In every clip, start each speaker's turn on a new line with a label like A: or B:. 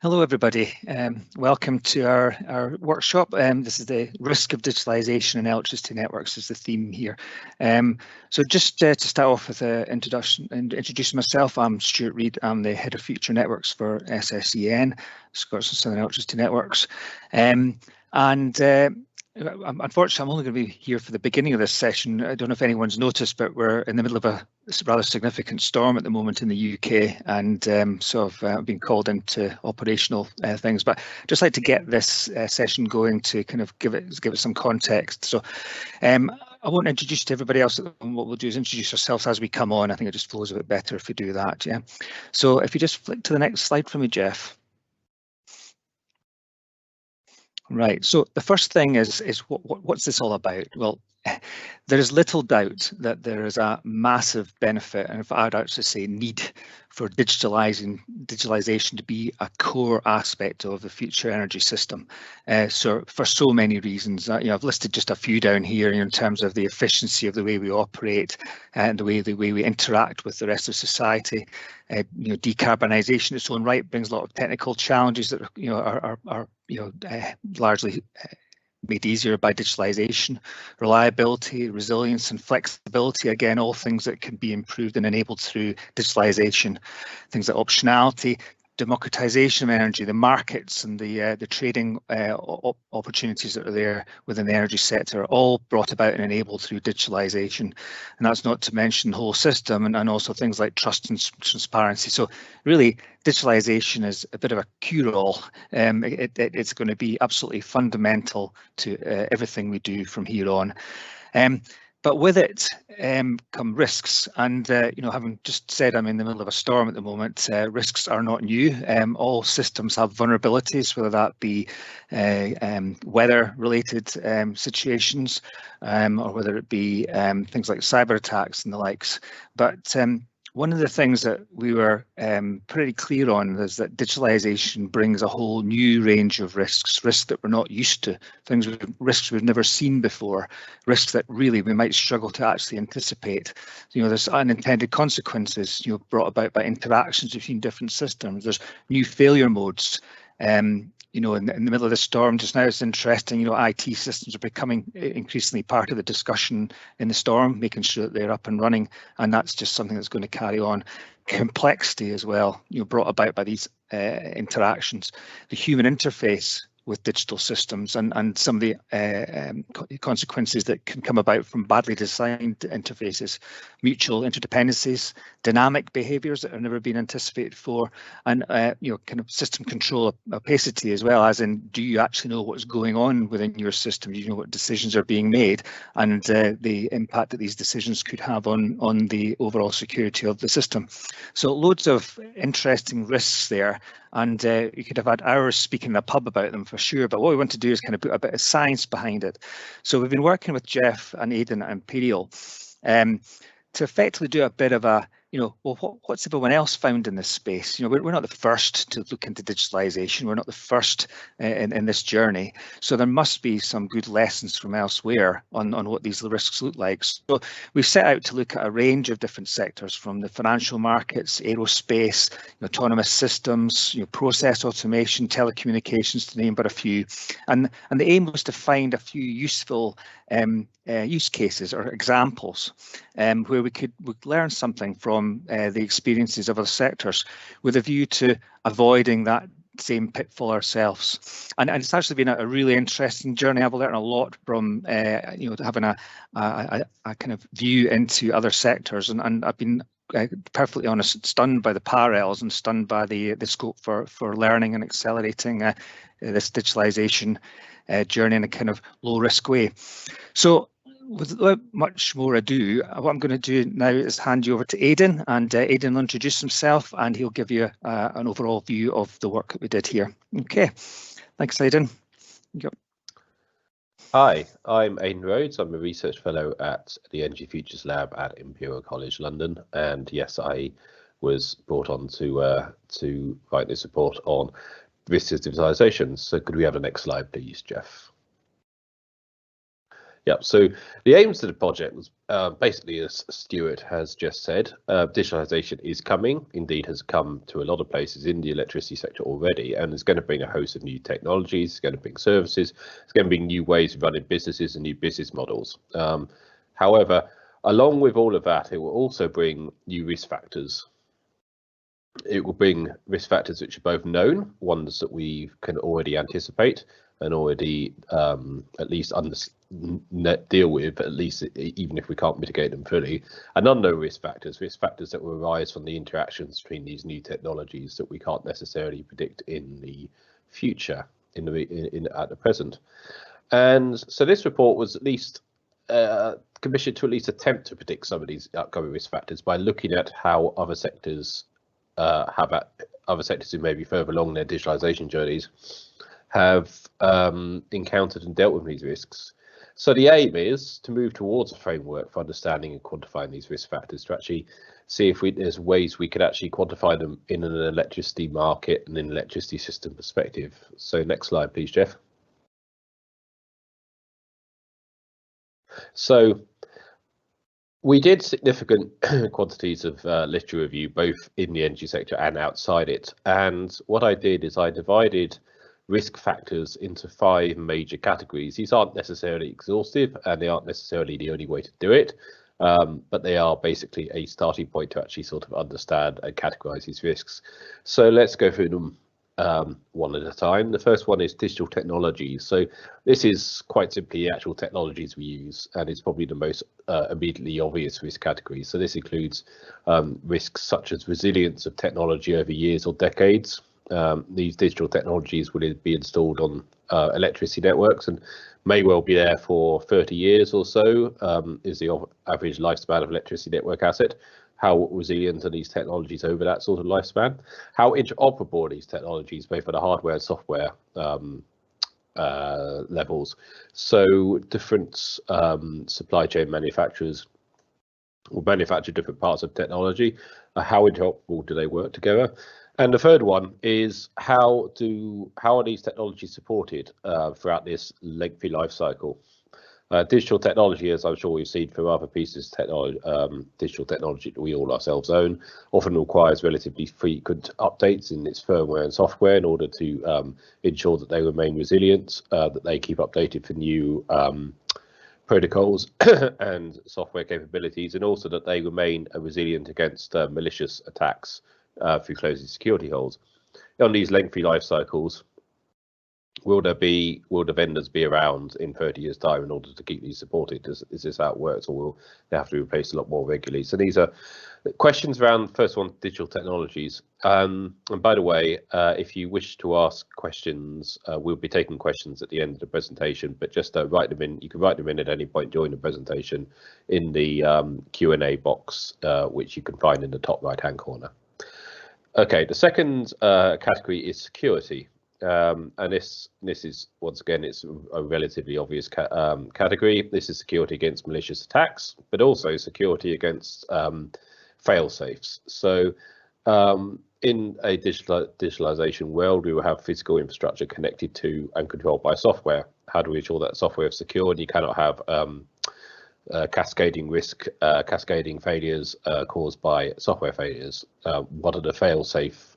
A: Hello, everybody. Welcome to our workshop. This is the risk of digitalisation in electricity networks is the theme here. So just to start off with an introduction and introduce myself, I'm Stuart Reid. I'm the Head of Future Networks for SSEN, Scottish and Southern Electricity Networks. Unfortunately, I'm only going to be here for the beginning of this session. I don't know if anyone's noticed, but we're in the middle of a rather significant storm at the moment in the UK, and so I've been called into operational things. But I'd just like to get this session going to kind of give it some context. So I won't introduce to everybody else. What we'll do is introduce ourselves as we come on. I think it just flows a bit better if we do that. Yeah. So if you just flick to the next slide for me, Jeff. Right. So the first thing is what's this all about? Well, there is little doubt that there is a massive benefit, and if I'd actually say need, for digitalization to be a core aspect of the future energy system. So for so many reasons, I've listed just a few down here in terms of the efficiency of the way we operate and the way we interact with the rest of society. Decarbonisation in its own right brings a lot of technical challenges that are largely made easier by digitalisation. Reliability, resilience and flexibility, again, all things that can be improved and enabled through digitalisation. Things like optionality, democratisation of energy, the markets and the trading opportunities that are there within the energy sector are all brought about and enabled through digitalisation. And that's not to mention the whole system and also things like trust and transparency. So really, digitalisation is a bit of a cure-all. It's going to be absolutely fundamental to everything we do from here on. But with it come risks, and having just said I'm in the middle of a storm at the moment, risks are not new. All systems have vulnerabilities, whether that be weather-related situations, or whether it be things like cyber attacks and the likes. But one of the things that we were pretty clear on is that digitalisation brings a whole new range of risks that we're not used to, risks we've never seen before, risks that really we might struggle to actually anticipate. There's unintended consequences, brought about by interactions between different systems. There's new failure modes. In the middle of the storm just now, it's interesting, IT systems are becoming increasingly part of the discussion in the storm, making sure that they're up and running. And that's just something that's going to carry on. Complexity as well, brought about by these interactions. The human interface with digital systems and some of the consequences that can come about from badly designed interfaces, mutual interdependencies, dynamic behaviours that have never been anticipated before, and kind of system control opacity as well, as in, do you actually know what's going on within your system? Do you know what decisions are being made and the impact that these decisions could have on the overall security of the system? So loads of interesting risks there. And you could have had hours speaking in a pub about them for sure, but what we want to do is kind of put a bit of science behind it. So we've been working with Jeff and Aidan at Imperial to effectively do a bit of a, what's everyone else found in this space? We're not the first to look into digitalisation. We're not the first in this journey. So there must be some good lessons from elsewhere on what these risks look like. So we've set out to look at a range of different sectors, from the financial markets, aerospace, autonomous systems, process automation, telecommunications, to name but a few. And the aim was to find a few useful use cases or examples where we could learn something from the experiences of other sectors, with a view to avoiding that same pitfall ourselves. And it's actually been a really interesting journey. I've learned a lot from having a kind of view into other sectors, and I've been perfectly honest, stunned by the parallels and stunned by the scope for learning and accelerating this digitalisation journey in a kind of low risk way. So without much more ado, what I'm going to do now is hand you over to Aidan, and Aidan will introduce himself and he'll give you an overall view of the work that we did here. Okay, thanks, Aidan.
B: Hi, I'm Aidan Rhodes. I'm a research fellow at the Energy Futures Lab at Imperial College London, and yes, I was brought on to write this report on risks of digitalisation. So could we have the next slide, please, Jeff? Yeah, so the aims of the project was basically, as Stuart has just said, digitalisation is coming, indeed has come to a lot of places in the electricity sector already, and is going to bring a host of new technologies, it's going to bring services, it's going to bring new ways of running businesses and new business models. However, along with all of that, it will also bring new risk factors. It will bring risk factors which are both known, ones that we can already anticipate and already at least deal with, at least even if we can't mitigate them fully, and unknown risk factors that will arise from the interactions between these new technologies that we can't necessarily predict in the future, at the present. And so this report was at least commissioned to at least attempt to predict some of these upcoming risk factors by looking at how other sectors other sectors who may be further along their digitalisation journeys have encountered and dealt with these risks. So the aim is to move towards a framework for understanding and quantifying these risk factors, to actually see if there's ways we could actually quantify them in an electricity market and in an electricity system perspective. So next slide, please, Jeff. So we did significant quantities of literature review, both in the energy sector and outside it. And what I did is I divided risk factors into 5 major categories. These aren't necessarily exhaustive and they aren't necessarily the only way to do it, but they are basically a starting point to actually sort of understand and categorize these risks. So let's go through them one at a time. The first one is digital technologies. So this is quite simply the actual technologies we use, and it's probably the most immediately obvious risk category. So this includes risks such as resilience of technology over years or decades. These digital technologies will be installed on electricity networks and may well be there for 30 years or so, is the average lifespan of electricity network asset. How resilient are these technologies over that sort of lifespan? How interoperable are these technologies, both at the hardware and software levels? So different supply chain manufacturers will manufacture different parts of technology. How interoperable do they work together? And the third one is how are these technologies supported throughout this lengthy life cycle? Digital technology, as I'm sure we've seen from other pieces of technology, digital technology that we all ourselves own, often requires relatively frequent updates in its firmware and software in order to ensure that they remain resilient, that they keep updated for new protocols and software capabilities, and also that they remain resilient against malicious attacks through closing security holes. On these lengthy life cycles, will the vendors be around in 30 years' time in order to keep these supported? Is this how it works, or will they have to be replaced a lot more regularly? So these are questions around, first one, digital technologies. And by the way, if you wish to ask questions, we'll be taking questions at the end of the presentation, but just write them in. You can write them in at any point during the presentation in the Q&A box, which you can find in the top right-hand corner. Okay, the second category is security. And this is, once again, it's a relatively obvious category. This is security against malicious attacks, but also security against fail-safes. So in a digitalization world, we will have physical infrastructure connected to and controlled by software. How do we ensure that software is secure? And you cannot have cascading risk, cascading failures caused by software failures. What are the fail-safe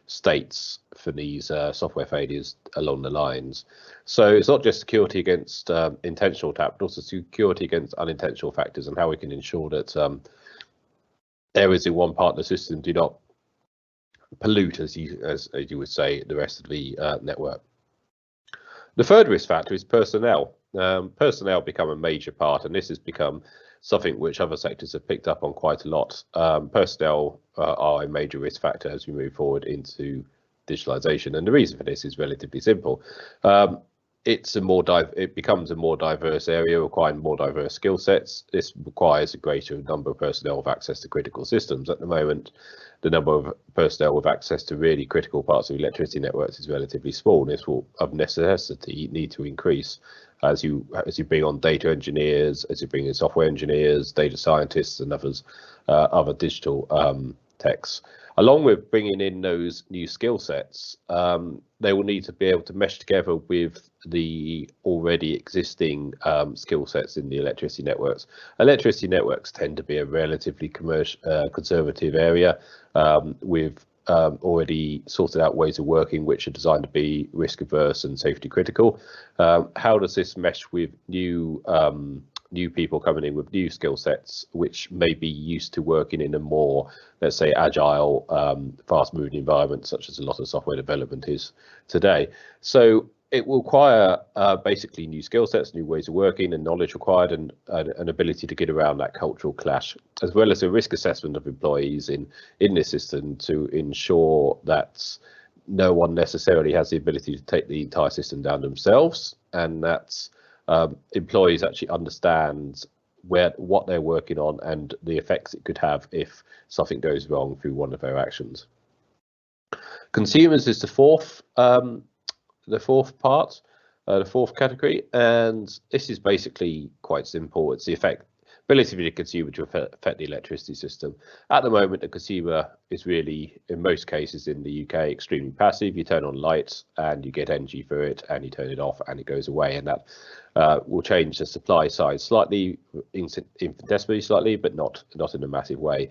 B: states for these software failures along the lines? So it's not just security against intentional attack, but also security against unintentional factors, and how we can ensure that areas in one part of the system do not pollute, as you would say, the rest of the network. The third risk factor is personnel. Personnel become a major part, and this has become something which other sectors have picked up on quite a lot. Personnel are a major risk factor as we move forward into digitalization, and the reason for this is relatively simple. It becomes a more diverse area, requiring more diverse skill sets. This requires a greater number of personnel with access to critical systems. At the moment, the number of personnel with access to really critical parts of electricity networks is relatively small. This will, of necessity, need to increase as you bring on data engineers, as you bring in software engineers, data scientists, and other digital techs. Along with bringing in those new skill sets, they will need to be able to mesh together with the already existing skill sets in the electricity networks. Electricity networks tend to be a relatively conservative area with already sorted out ways of working which are designed to be risk averse and safety critical. How does this mesh with new people coming in with new skill sets which may be used to working in a more, let's say, agile, fast moving environment, such as a lot of software development is today? So it will require basically new skill sets, new ways of working, and knowledge required, and an ability to get around that cultural clash, as well as a risk assessment of employees in this system to ensure that no one necessarily has the ability to take the entire system down themselves, and that employees actually understand what they're working on and the effects it could have if something goes wrong through one of their actions. Consumers is the fourth part, the fourth category, and this is basically quite simple. It's the ability of the consumer to affect the electricity system. At the moment, the consumer is really, in most cases in the UK, extremely passive. You turn on lights and you get energy for it, and you turn it off and it goes away, and that will change the supply side slightly, infinitesimally slightly, but not in a massive way.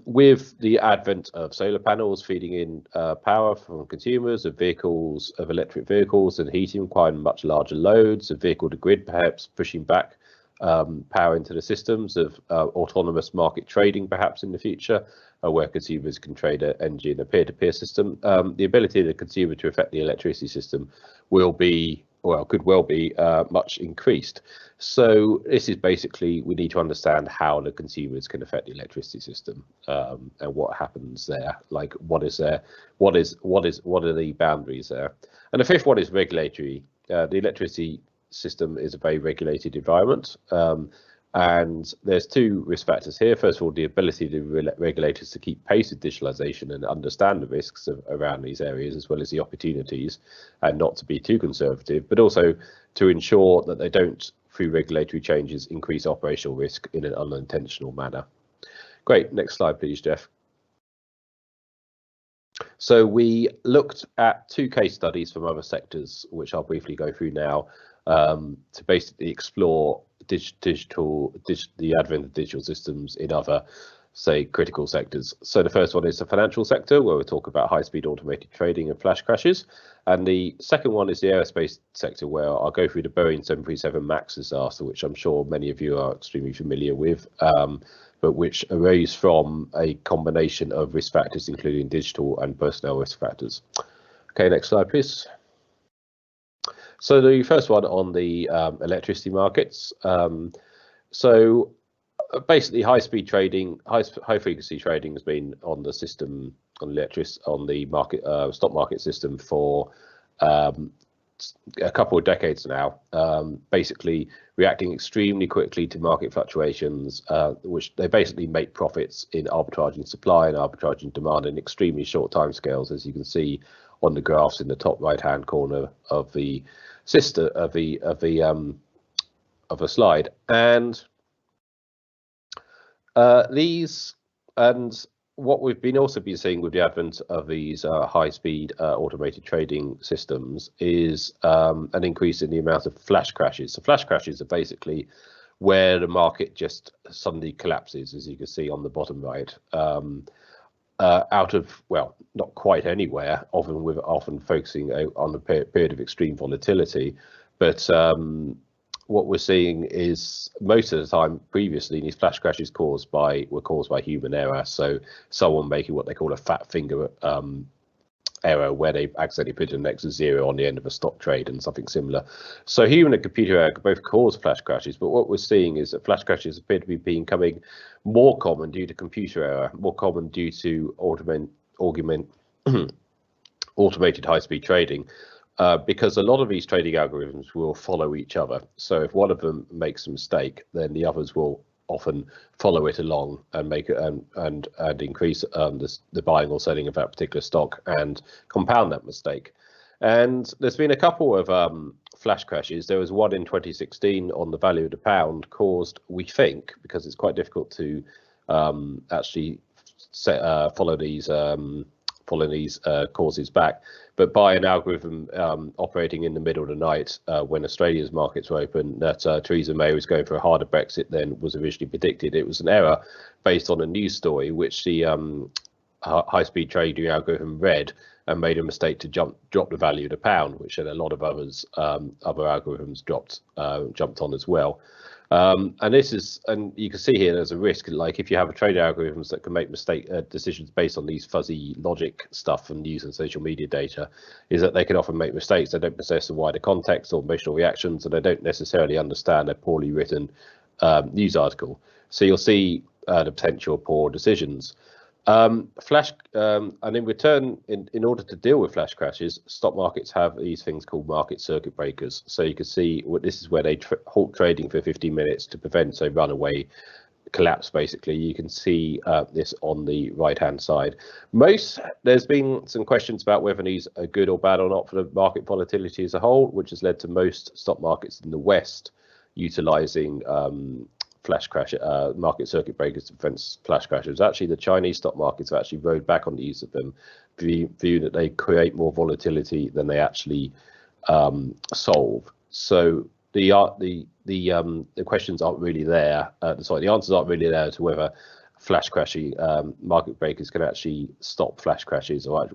B: With the advent of solar panels feeding in power from consumers, of electric vehicles and heating requiring much larger loads, of vehicle to grid perhaps pushing back power into the systems, of autonomous market trading perhaps in the future, where consumers can trade energy in a peer-to-peer system, the ability of the consumer to affect the electricity system could well be much increased. So this is basically, we need to understand how the consumers can affect the electricity system, and what happens there. Like, what are the boundaries there? And the fifth one is regulatory. The electricity system is a very regulated environment, and there's two risk factors here. First of all, the ability of the regulators to keep pace with digitalization and understand the risks around these areas, as well as the opportunities, and not to be too conservative, but also to ensure that they don't, through regulatory changes, increase operational risk in an unintentional manner. Great, next slide please, Jeff. So we looked at two case studies from other sectors, which I'll briefly go through now, to basically explore the advent of digital systems in other, say, critical sectors. So the first one is the financial sector, where we talk about high-speed automated trading and flash crashes. And the second one is the aerospace sector, where I'll go through the Boeing 737 MAX disaster, which I'm sure many of you are extremely familiar with, but which arose from a combination of risk factors, including digital and personnel risk factors. Okay, next slide, please. So the first one on the electricity markets. So basically, high-speed trading, high-frequency trading has been on the system, on the market, stock market system for a couple of decades now. Basically, reacting extremely quickly to market fluctuations, which they basically make profits in arbitraging supply and arbitraging demand in extremely short timescales, as you can see on the graphs in the top right-hand corner of the of a slide. And what we've been also been seeing with the advent of these high-speed automated trading systems is an increase in the amount of flash crashes. So flash crashes are basically where the market just suddenly collapses, as you can see on the bottom right, out of, well, not quite anywhere, often focusing on a period of extreme volatility. But what we're seeing is, most of the time previously, these flash crashes were caused by human error. So someone making what they call a fat finger error, where they accidentally put an extra zero on the end of a stock trade and something similar. So human and computer error both cause flash crashes, but what we're seeing is that flash crashes appear to be becoming more common due to computer error, more common due to automated high-speed trading. Because a lot of these trading algorithms will follow each other. So if one of them makes a mistake, then the others will often follow it along and make it and increase the buying or selling of that particular stock and compound that mistake. And there's been a couple of flash crashes. There was one in 2016 on the value of the pound, caused, we think, because it's quite difficult to actually follow these following these causes back. But by an algorithm operating in the middle of the night when Australia's markets were open, that Theresa May was going for a harder Brexit than was originally predicted. It was an error based on a news story which the high-speed trading algorithm read and made a mistake to drop the value of the pound, which then a lot of others other algorithms jumped on as well. And you can see here there's a risk, like if you have a trading algorithms that can make decisions based on these fuzzy logic stuff from news and social media data, is that they can often make mistakes. They don't possess a wider context or emotional reactions, and they don't necessarily understand a poorly written news article. So you'll see the potential of poor decisions. And in return, in order to deal with flash crashes, stock markets have these things called market circuit breakers. So you can see this is where they halt trading for 15 minutes to prevent a runaway collapse. Basically, you can see this on the right hand side. There's been some questions about whether these are good or bad or not for the market volatility as a whole, which has led to most stock markets in the West utilizing flash crash market circuit breakers to prevent flash crashes. Actually, the Chinese stock markets have actually rode back on the use of them, view that they create more volatility than they actually solve. So the questions aren't really there. The answers aren't really there to whether flash crashing market breakers can actually stop flash crashes, or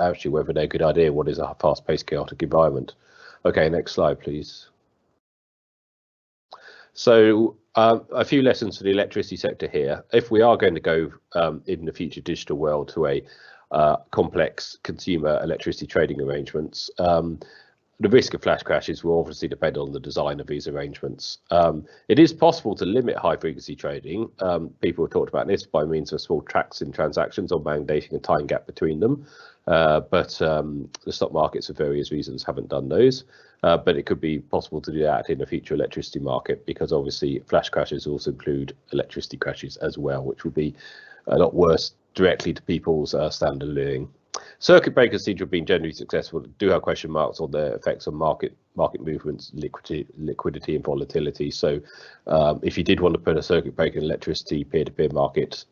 B: actually whether they're a good idea. What is a fast-paced, chaotic environment? Okay, next slide, please. So a few lessons for the electricity sector here. If we are going to go in the future digital world to a complex consumer electricity trading arrangements, the risk of flash crashes will obviously depend on the design of these arrangements. It is possible to limit high frequency trading. People have talked about this by means of small tracks in transactions or mandating a time gap between them. But the stock markets, for various reasons, haven't done those. But it could be possible to do that in the future electricity market, because obviously flash crashes also include electricity crashes as well, which would be a lot worse directly to people's standard of living. Circuit breakers seem to have been generally successful, do have question marks on their effects on market movements, liquidity and volatility. So if you did want to put a circuit breaker in electricity peer-to-peer market,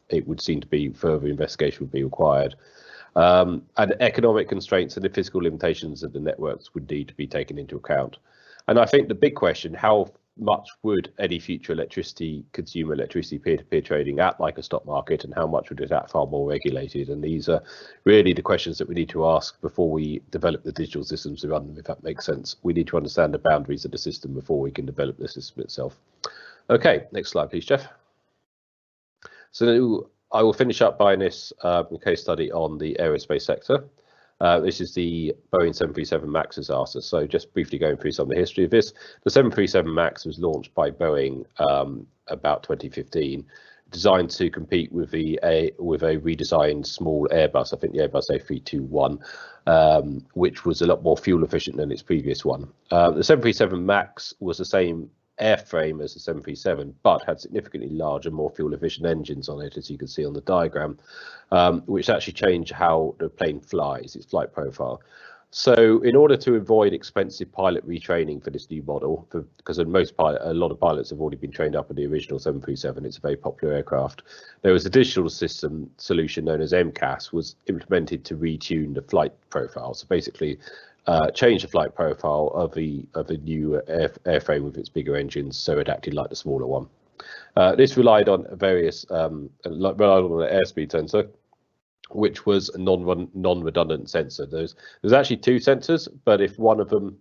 B: it would seem to be further investigation would be required. And economic constraints and the physical limitations of the networks would need to be taken into account. And I think the big question, how much would any future consumer electricity peer-to-peer trading act like a stock market, and how much would it act far more regulated? And these are really the questions that we need to ask before we develop the digital systems to run them, if that makes sense. We need to understand the boundaries of the system before we can develop the system itself. Okay, next slide, please, Jeff. So I will finish up by this case study on the aerospace sector. This is the Boeing 737 MAX disaster. So just briefly going through some of the history of this. The 737 MAX was launched by Boeing about 2015, designed to compete with a redesigned small Airbus, I think the Airbus A321, which was a lot more fuel efficient than its previous one. The 737 MAX was the same airframe as the 737, but had significantly larger, more fuel efficient engines on it, as you can see on the diagram, which actually changed how the plane flies, its flight profile. So in order to avoid expensive pilot retraining for this new model, because a lot of pilots have already been trained up in the original 737, it's a very popular aircraft, there was a digital system solution known as MCAS was implemented to retune the flight profile. So basically change the flight profile of the new airframe with its bigger engines, so it acted like the smaller one. This relied on various relied on an airspeed sensor, which was a non-redundant sensor. There's actually two sensors, but if one of them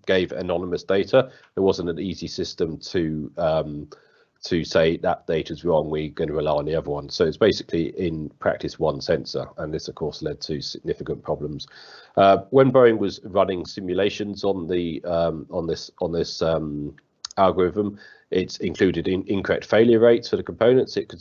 B: gave anonymous data, there wasn't an easy system to say that data's wrong, we're going to rely on the other one. So it's basically in practice one sensor, and this of course led to significant problems. When Boeing was running simulations on the on this algorithm, it's included in incorrect failure rates for the components. It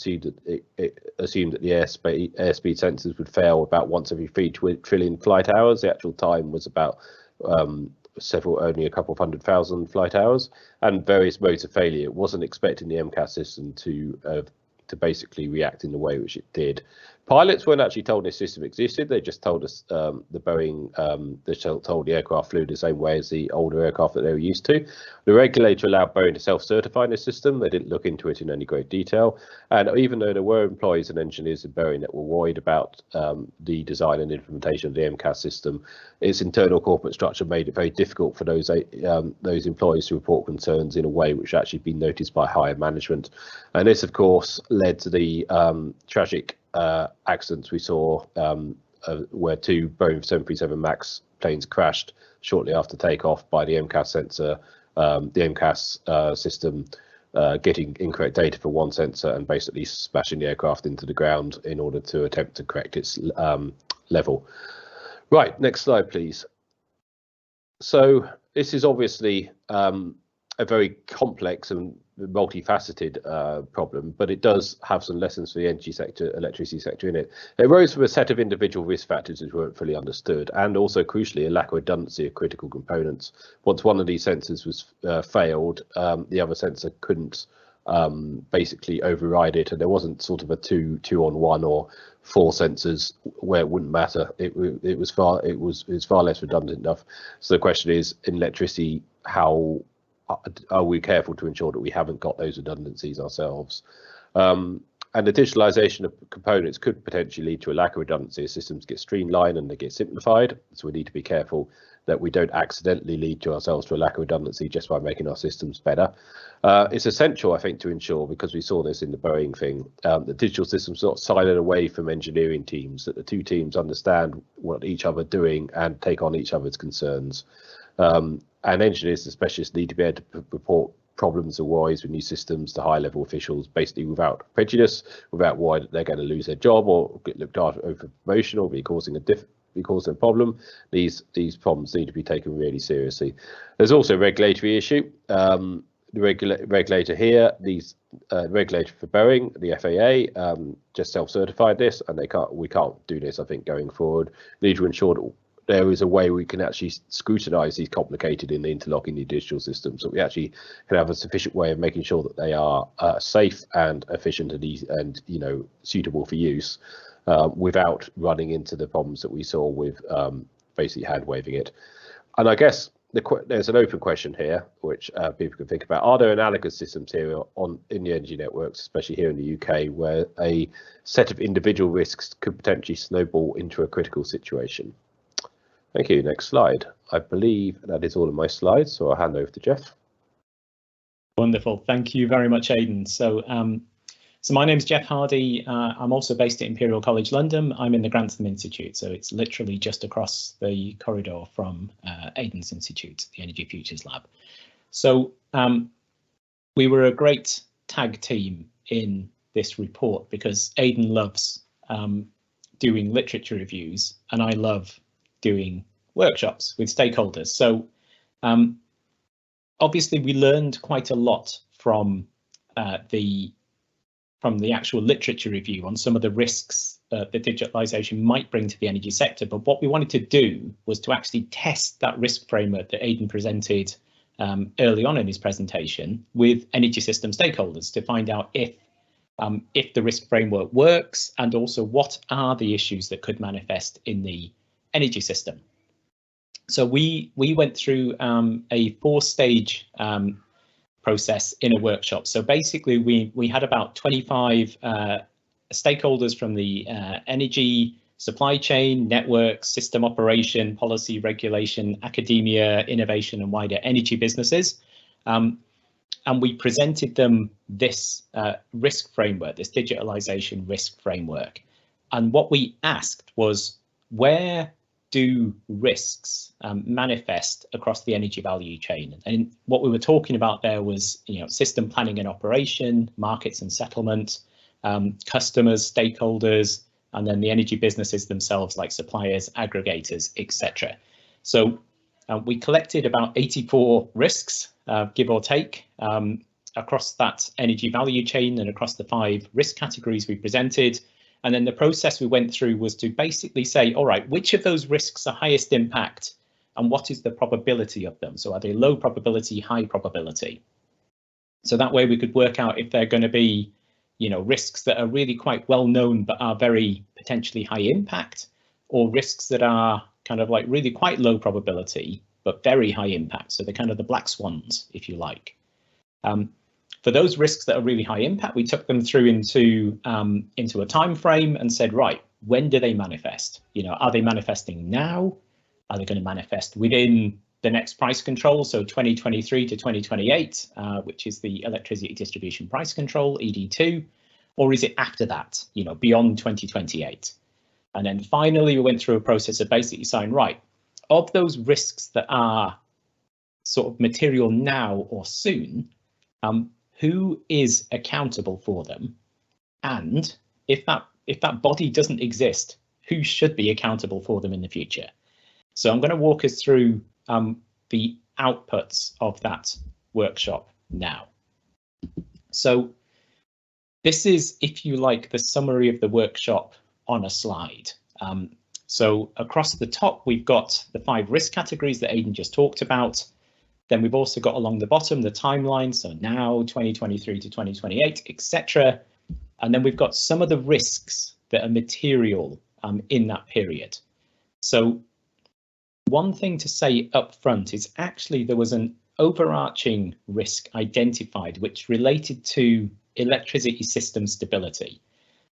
B: assumed that the airspeed sensors would fail about once every 3 trillion flight hours. The actual time was about only a couple of 100,000 flight hours, and various modes of failure. It wasn't expecting the MCAS system to to basically react in the way which it did. Pilots weren't actually told this system existed. They just told us the Boeing, they told the aircraft flew the same way as the older aircraft that they were used to. The regulator allowed Boeing to self-certify in the system. They didn't look into it in any great detail. And even though there were employees and engineers in Boeing that were worried about the design and implementation of the MCAS system, its internal corporate structure made it very difficult for those employees to report concerns in a way which actually been noticed by higher management. And this, of course, led to the tragic accidents we saw where 2 Boeing 737 MAX planes crashed shortly after takeoff by the MCAS sensor, the MCAS system getting incorrect data for one sensor and basically smashing the aircraft into the ground in order to attempt to correct its level. Right, next slide, please. So this is obviously a very complex and multifaceted problem, but it does have some lessons for the energy sector, electricity sector in it. It arose from a set of individual risk factors which weren't fully understood, and also crucially a lack of redundancy of critical components. Once one of these sensors was failed, the other sensor couldn't basically override it, and there wasn't sort of a two on one or 4 sensors where it wouldn't matter. It was far less redundant enough. So the question is, in electricity, how are we careful to ensure that we haven't got those redundancies ourselves? And the digitalization of components could potentially lead to a lack of redundancy as systems get streamlined and they get simplified. So we need to be careful that we don't accidentally lead to ourselves to a lack of redundancy just by making our systems better. It's essential, I think, to ensure, because we saw this in the Boeing thing, that digital systems not silent away from engineering teams, that the 2 teams understand what each other are doing and take on each other's concerns. And engineers and specialists need to be able to report problems or worries with new systems to high level officials, basically without prejudice, without worry that they're going to lose their job or get looked after over promotion or be causing a problem. These problems need to be taken really seriously. There's also a regulatory issue. The regulator here, regulator for Boeing, the FAA, just self-certified this, and we can't do this, I think, going forward. We need to ensure that there is a way we can actually scrutinize these complicated and interlocking new digital systems, so we actually can have a sufficient way of making sure that they are safe and efficient and suitable for use, without running into the problems that we saw with basically hand waving it. And I guess there's an open question here, which people can think about. Are there analogous systems here in the energy networks, especially here in the UK, where a set of individual risks could potentially snowball into a critical situation? Thank you. Next slide. I believe that is all of my slides, so I'll hand over to Jeff.
C: Wonderful. Thank you very much, Aidan. So my name's Jeff Hardy. I'm also based at Imperial College London. I'm in the Grantham Institute, so it's literally just across the corridor from Aidan's Institute, the Energy Futures Lab. So we were a great tag team in this report because Aidan loves doing literature reviews and I love doing workshops with stakeholders. So obviously we learned quite a lot from the actual literature review on some of the risks that digitalization might bring to the energy sector. But what we wanted to do was to actually test that risk framework that Aidan presented early on in his presentation with energy system stakeholders to find out if the risk framework works, and also what are the issues that could manifest in the energy system. So we went through a 4-stage process in a workshop. So basically we had about 25 stakeholders from the energy supply chain, networks, system operation, policy, regulation, academia, innovation, and wider energy businesses. And we presented them this risk framework, this digitalization risk framework. And what we asked was, where do risks manifest across the energy value chain? And what we were talking about there was, system planning and operation, markets and settlement, customers, stakeholders, and then the energy businesses themselves, like suppliers, aggregators, etc. So we collected about 84 risks, give or take, across that energy value chain and across the 5 risk categories we presented. And then the process we went through was to basically say, all right, which of those risks are highest impact and what is the probability of them? So are they low probability, high probability? So that way we could work out if they're going to be risks that are really quite well known but are very potentially high impact, or risks that are kind of like really quite low probability but very high impact. So they're kind of the black swans, if you like. For those risks that are really high impact, we took them through into a time frame and said, right, when do they manifest? Are they manifesting now? Are they going to manifest within the next price control, so 2023 to 2028, which is the electricity distribution price control, ED2, or is it after that, beyond 2028? And then finally, we went through a process of basically saying, right, of those risks that are sort of material now or soon, who is accountable for them? And if that body doesn't exist, who should be accountable for them in the future? So I'm going to walk us through the outputs of that workshop now. So this is, if you like, the summary of the workshop on a slide. So across the top, we've got the 5 risk categories that Aidan just talked about. Then we've also got along the bottom the timeline, so now 2023 to 2028, etc. And then we've got some of the risks that are material in that period. So one thing to say up front is actually there was an overarching risk identified which related to electricity system stability.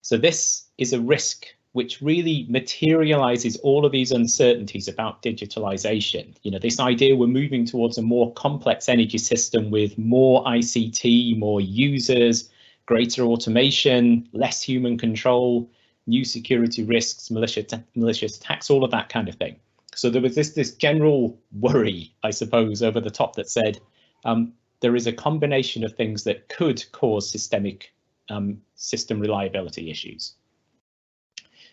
C: So this is a risk which really materializes all of these uncertainties about digitalization. This idea we're moving towards a more complex energy system with more ICT, more users, greater automation, less human control, new security risks, malicious attacks, all of that kind of thing. So there was this general worry, I suppose, over the top that said there is a combination of things that could cause systemic system reliability issues.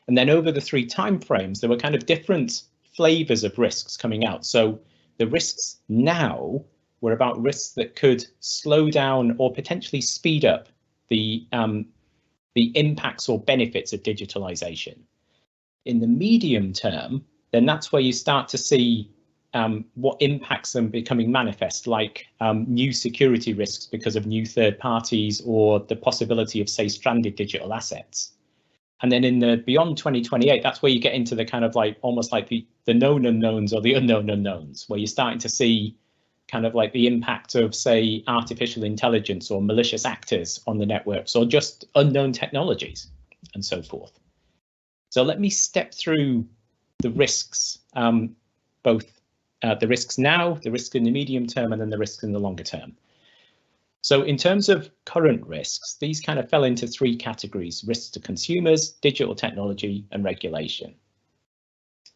C: And then over the 3 timeframes, there were kind of different flavors of risks coming out. So the risks now were about risks that could slow down or potentially speed up the impacts or benefits of digitalization. In the medium term, then that's where you start to see what impacts them becoming manifest, like new security risks because of new third parties or the possibility of, say, stranded digital assets. And then in the beyond 2028, that's where you get into the kind of like almost like the known unknowns or the unknown unknowns, where you're starting to see kind of like the impact of, say, artificial intelligence or malicious actors on the networks, or just unknown technologies and so forth. So let me step through the risks, both the risks now, the risks in the medium term, and then the risks in the longer term. So in terms of current risks, these kind of fell into 3 categories: risks to consumers, digital technology, and regulation.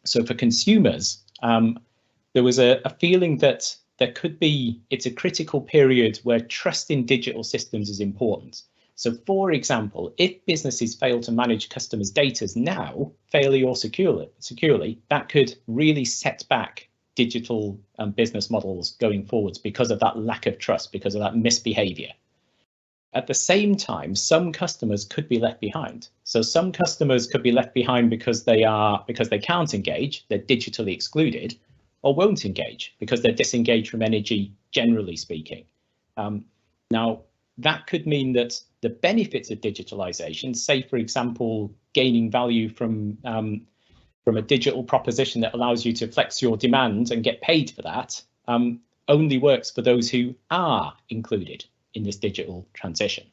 C: So for consumers, there was a feeling that there could be, it's a critical period where trust in digital systems is important. So for example, if businesses fail to manage customers' data now fairly or securely, that could really set back digital business models going forwards because of that lack of trust, because of that misbehavior. At the same time, some customers could be left behind. So some customers could be left behind because they can't engage, they're digitally excluded, or won't engage because they're disengaged from energy, generally speaking. Now, that could mean that the benefits of digitalization, say, for example, gaining value from a digital proposition that allows you to flex your demand and get paid for that, only works for those who are included in this digital transition.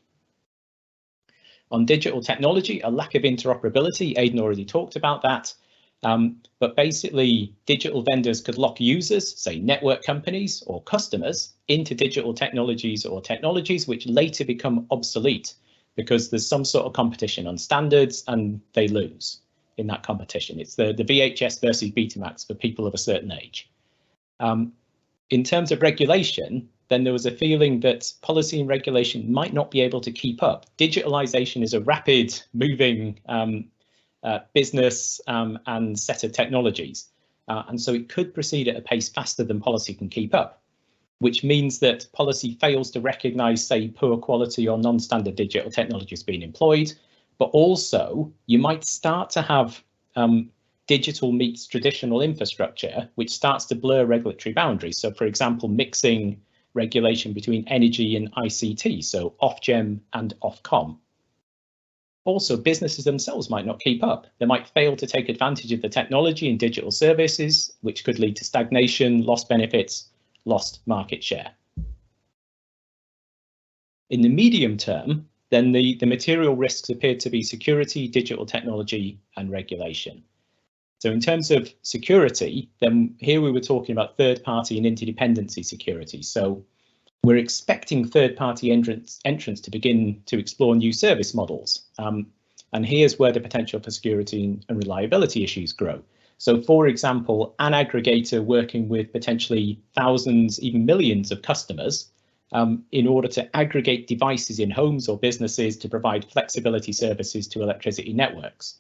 C: On digital technology, a lack of interoperability, Aidan already talked about that, but basically digital vendors could lock users, say network companies or customers, into digital technologies or technologies which later become obsolete because there's some sort of competition on standards and they lose in that competition. It's the VHS versus Betamax for people of a certain age. In terms of regulation, then there was a feeling that policy and regulation might not be able to keep up. Digitalization is a rapid moving business and set of technologies. And so it could proceed at a pace faster than policy can keep up, which means that policy fails to recognize, say, poor quality or non-standard digital technologies being employed. But also, you might start to have digital meets traditional infrastructure, which starts to blur regulatory boundaries. So, for example, mixing regulation between energy and ICT, so Ofgem and Ofcom. also, businesses themselves might not keep up. They might fail to take advantage of the technology and digital services, which could lead to stagnation, lost benefits, lost market share. In the medium term, then the material risks appear to be security, digital technology, and regulation. So in terms of security, then here we were talking about third-party and interdependency security. So we're expecting third-party entrants to begin to explore new service models. And here's where the potential for security and reliability issues grow. So for example, an aggregator working with potentially thousands, even millions of customers in order to aggregate devices in homes or businesses to provide flexibility services to electricity networks.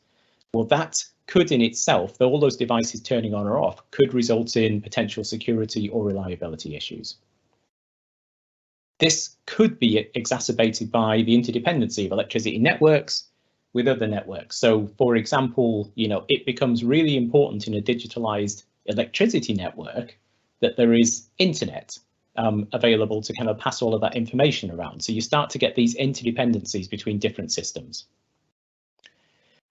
C: Well, that could in itself, all those devices turning on or off, could result in potential security or reliability issues. This could be exacerbated by the interdependency of electricity networks with other networks. So, for example, it becomes really important in a digitalized electricity network that there is internet available to kind of pass all of that information around. So you start to get these interdependencies between different systems.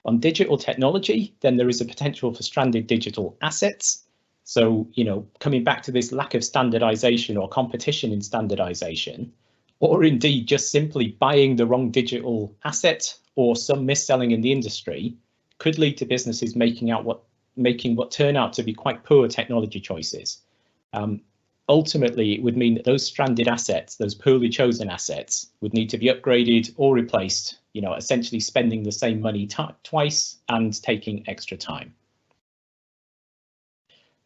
C: On digital technology, then there is a potential for stranded digital assets. So, coming back to this lack of standardization or competition in standardization, or indeed just simply buying the wrong digital asset or some mis-selling in the industry could lead to businesses making what turn out to be quite poor technology choices. Ultimately, it would mean that those stranded assets, those poorly chosen assets, would need to be upgraded or replaced, essentially spending the same money twice and taking extra time.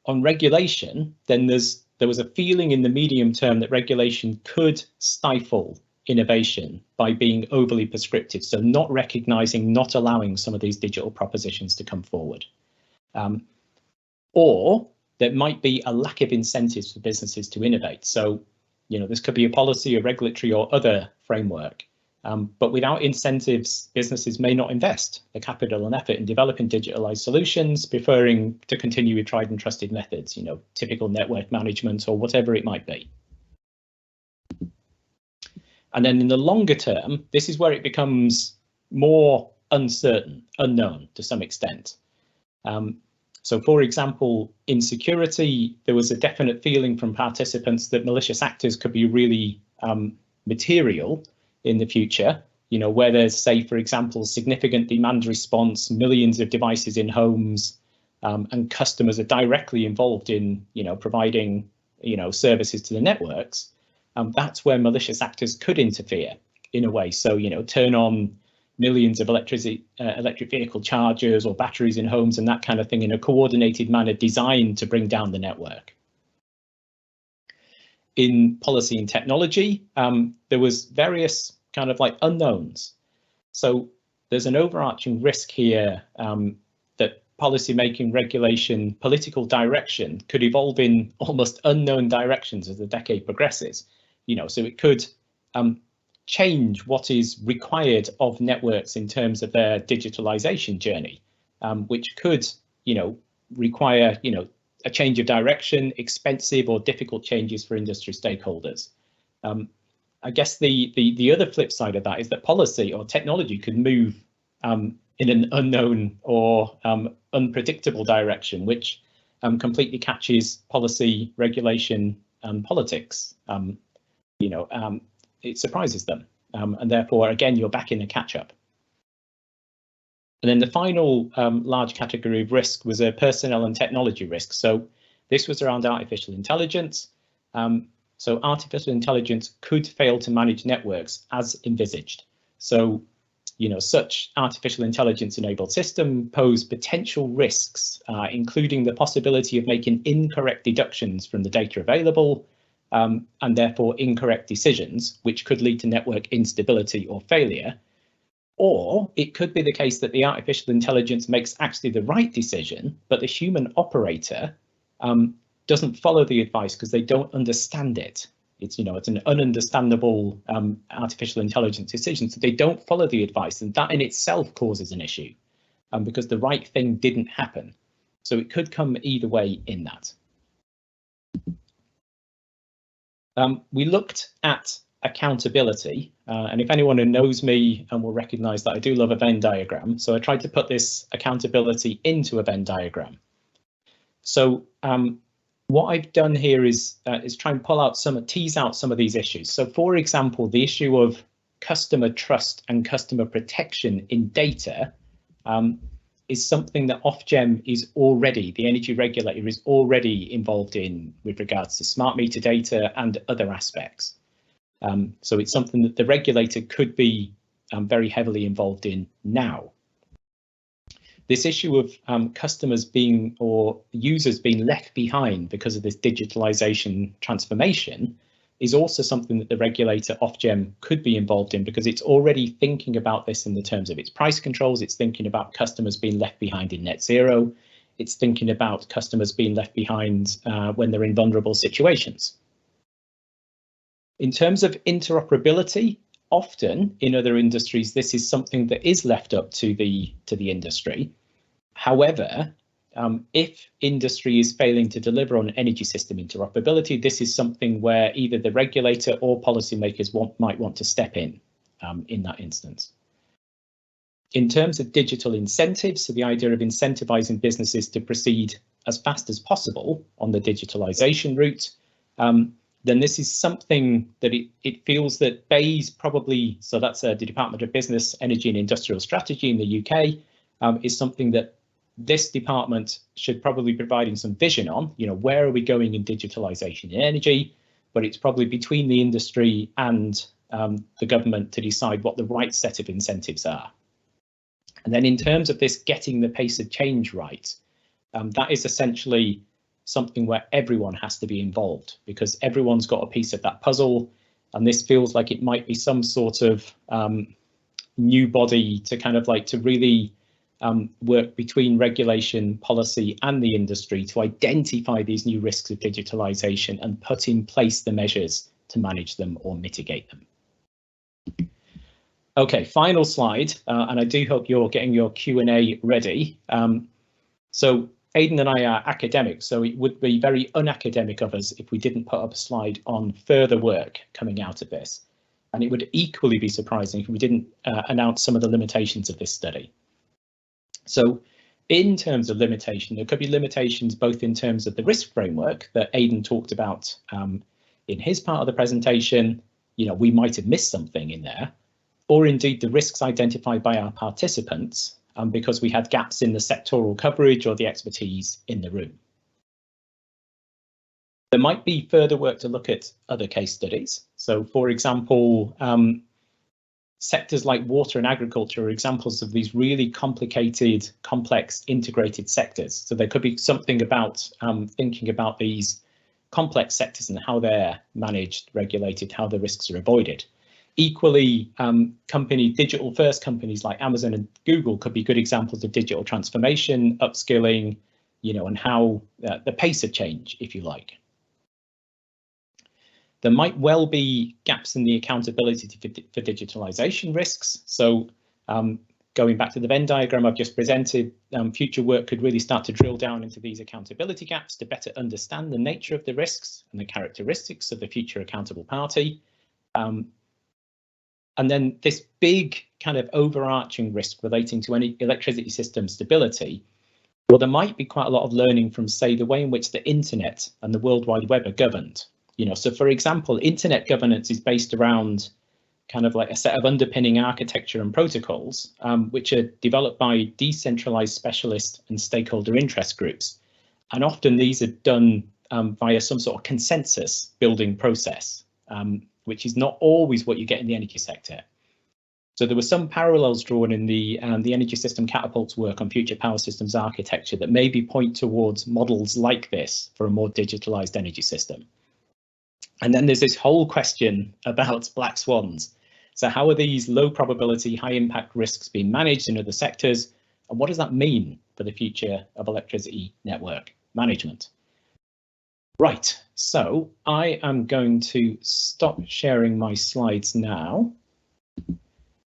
C: On regulation, then there was a feeling in the medium term that regulation could stifle innovation by being overly prescriptive, so not recognizing, not allowing some of these digital propositions to come forward. Or there might be a lack of incentives for businesses to innovate. So, this could be a policy, a regulatory or other framework. But without incentives, businesses may not invest the capital and effort in developing digitalized solutions, preferring to continue with tried and trusted methods, typical network management or whatever it might be. And then in the longer term, this is where it becomes more uncertain, unknown to some extent. So, for example, in security, there was a definite feeling from participants that malicious actors could be really material in the future, where there's, say, for example, significant demand response, millions of devices in homes, and customers are directly involved in, providing, services to the networks. That's where malicious actors could interfere in a way. So, turn on millions of electric vehicle chargers or batteries in homes and that kind of thing in a coordinated manner designed to bring down the network. In policy and technology, there was various kind of like unknowns. So there's an overarching risk here that policymaking, regulation, political direction could evolve in almost unknown directions as the decade progresses. So it could change what is required of networks in terms of their digitalization journey, which could, require, a change of direction, expensive or difficult changes for industry stakeholders. I guess the other flip side of that is that policy or technology could move in an unknown or unpredictable direction, which completely catches policy, regulation, and politics. It surprises them, and therefore, again, you're back in a catch-up. And then the final large category of risk was a personnel and technology risk. So this was around artificial intelligence. So artificial intelligence could fail to manage networks as envisaged. So, such artificial intelligence-enabled system pose potential risks, including the possibility of making incorrect deductions from the data available, and therefore incorrect decisions, which could lead to network instability or failure. Or it could be the case that the artificial intelligence makes actually the right decision, but the human operator doesn't follow the advice because they don't understand it. It's an ununderstandable artificial intelligence decision, so they don't follow the advice, and that in itself causes an issue because the right thing didn't happen. So it could come either way in that. We looked at accountability, and if anyone who knows me will recognize that I do love a Venn diagram, so I tried to put this accountability into a Venn diagram. So what I've done here is try and tease out some of these issues. So for example, the issue of customer trust and customer protection in data is something that Ofgem is already, the energy regulator is already involved in with regards to smart meter data and other aspects. So it's something that the regulator could be very heavily involved in now. This issue of customers being or users being left behind because of this digitalization transformation is also something that the regulator Ofgem could be involved in, because it's already thinking about this in the terms of its price controls. It's thinking about customers being left behind in net zero. It's thinking about customers being left behind when they're in vulnerable situations. In terms of interoperability, often in other industries, this is something that is left up to the industry. However, if industry is failing to deliver on energy system interoperability, this is something where either the regulator or policymakers might want to step in that instance. In terms of digital incentives, so the idea of incentivizing businesses to proceed as fast as possible on the digitalization route, then this is something that it feels that BEIS probably, so that's the Department of Business, Energy and Industrial Strategy in the UK, is something that this department should probably be providing some vision on, where are we going in digitalization in energy, but it's probably between the industry and the government to decide what the right set of incentives are. And then in terms of this getting the pace of change right, that is essentially something where everyone has to be involved, because everyone's got a piece of that puzzle, and this feels like it might be some sort of new body to kind of like to really work between regulation, policy and the industry to identify these new risks of digitalization and put in place the measures to manage them or mitigate them. Okay, final slide, and I do hope you're getting your Q&A ready. So Aidan and I are academics, so it would be very unacademic of us if we didn't put up a slide on further work coming out of this. And it would equally be surprising if we didn't announce some of the limitations of this study. So in terms of limitation, there could be limitations both in terms of the risk framework that Aidan talked about in his part of the presentation. We might have missed something in there, or indeed the risks identified by our participants because we had gaps in the sectoral coverage or the expertise in the room. There might be further work to look at other case studies. So for example, sectors like water and agriculture are examples of these really complicated, complex, integrated sectors. So there could be something about thinking about these complex sectors and how they're managed, regulated, how the risks are avoided. Equally, digital first companies like Amazon and Google could be good examples of digital transformation, upskilling, and how the pace of change, if you like. There might well be gaps in the accountability for digitalization risks. So going back to the Venn diagram I've just presented, future work could really start to drill down into these accountability gaps to better understand the nature of the risks and the characteristics of the future accountable party. And then this big kind of overarching risk relating to any electricity system stability, well, there might be quite a lot of learning from, say, the way in which the internet and the World Wide Web are governed. So for example, internet governance is based around kind of like a set of underpinning architecture and protocols, which are developed by decentralized specialist and stakeholder interest groups. And often these are done via some sort of consensus building process, which is not always what you get in the energy sector. So there were some parallels drawn in the Energy System Catapult's work on future power systems architecture that maybe point towards models like this for a more digitalized energy system. And then there's this whole question about black swans. So how are these low probability, high impact risks being managed in other sectors? And what does that mean for the future of electricity network management? Right, so I am going to stop sharing my slides now.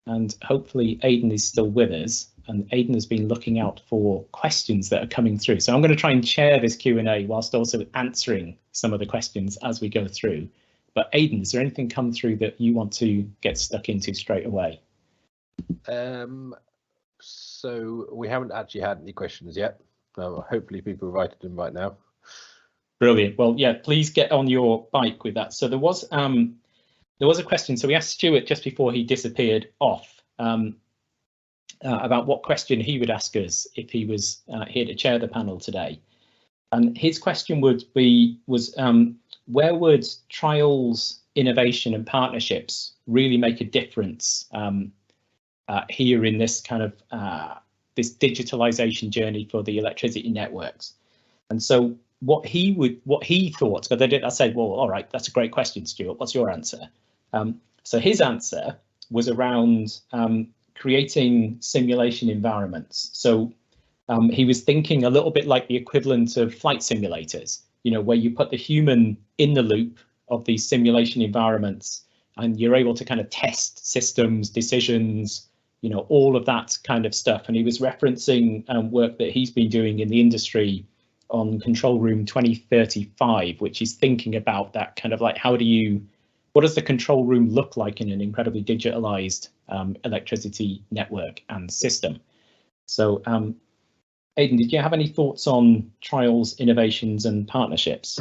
C: And hopefully Aidan is still with us, and Aidan has been looking out for questions that are coming through. So I'm going to try and share this Q&A whilst also answering some of the questions as we go through. But Aidan, is there anything come through that you want to get stuck into straight away?
B: So we haven't actually had any questions yet. Hopefully people have written them right now.
C: Brilliant. Well, yeah, please get on your bike with that. So there was a question. So we asked Stuart just before he disappeared off about what question he would ask us if he was here to chair the panel today. And his question was where would trials, innovation and partnerships really make a difference here in this kind of this digitalization journey for the electricity networks? And so what he thought, but I said, well, all right, that's a great question, Stuart. What's your answer? So his answer was around creating simulation environments. So he was thinking a little bit like the equivalent of flight simulators, where you put the human in the loop of these simulation environments, and you're able to kind of test systems, decisions, all of that kind of stuff. And he was referencing work that he's been doing in the industry on Control Room 2035, which is thinking about that kind of like, what does the control room look like in an incredibly digitalized electricity network and system? So Aidan, did you have any thoughts on trials, innovations and partnerships?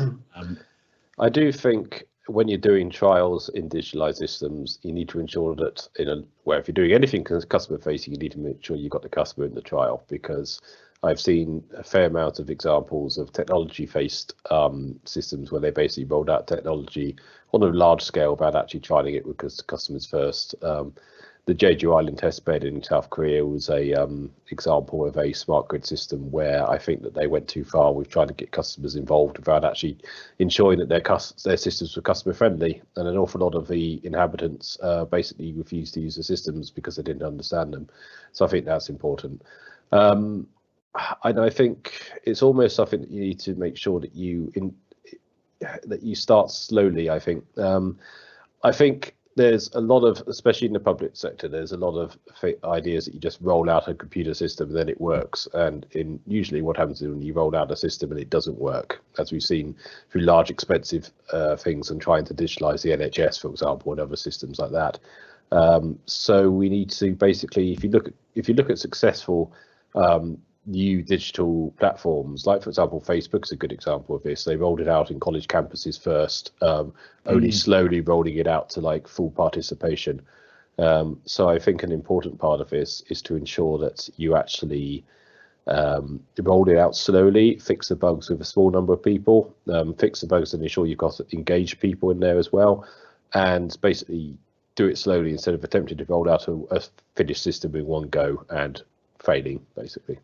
B: I do think when you're doing trials in digitalized systems, you need to ensure that if you're doing anything customer facing, you need to make sure you've got the customer in the trial, because I've seen a fair amount of examples of technology-based systems where they basically rolled out technology on a large scale without actually trying it with the customers first. The Jeju Island testbed in South Korea was a example of a smart grid system where I think that they went too far with trying to get customers involved without actually ensuring that their systems were customer friendly, and an awful lot of the inhabitants basically refused to use the systems because they didn't understand them. So I think that's important. I think it's almost something that you need to make sure that you start slowly. I think there's a lot of, especially in the public sector, there's a lot of ideas that you just roll out a computer system and then it works. And usually what happens is when you roll out a system and it doesn't work, as we've seen through large expensive things and trying to digitalize the NHS, for example, and other systems like that. So we need to basically, if you look at successful new digital platforms, like for example Facebook's a good example of this. They rolled it out in college campuses first, only slowly rolling it out to like full participation. So I think an important part of this is to ensure that you actually roll it out slowly, fix the bugs with a small number of people, fix the bugs and ensure you've got engaged people in there as well, and basically do it slowly instead of attempting to roll out a finished system in one go and failing basically.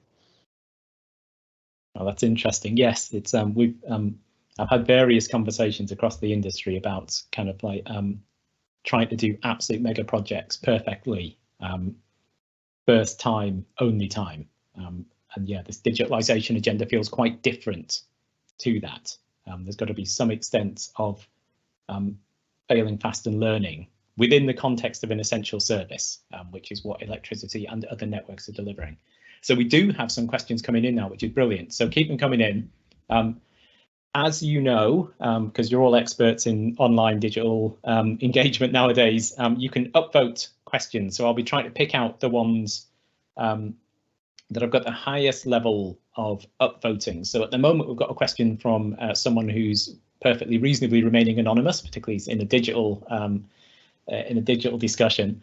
C: Oh, that's interesting. Yes, it's I've had various conversations across the industry about kind of like trying to do absolute mega projects perfectly, first time, only time, and yeah, this digitalization agenda feels quite different to that. There's got to be some extent of failing fast and learning within the context of an essential service, which is what electricity and other networks are delivering. So we do have some questions coming in now, which is brilliant. So keep them coming in. As you know, because you're all experts in online digital engagement nowadays, you can upvote questions. So I'll be trying to pick out the ones that have got the highest level of upvoting. So at the moment, we've got a question from someone who's perfectly reasonably remaining anonymous, particularly in a digital discussion.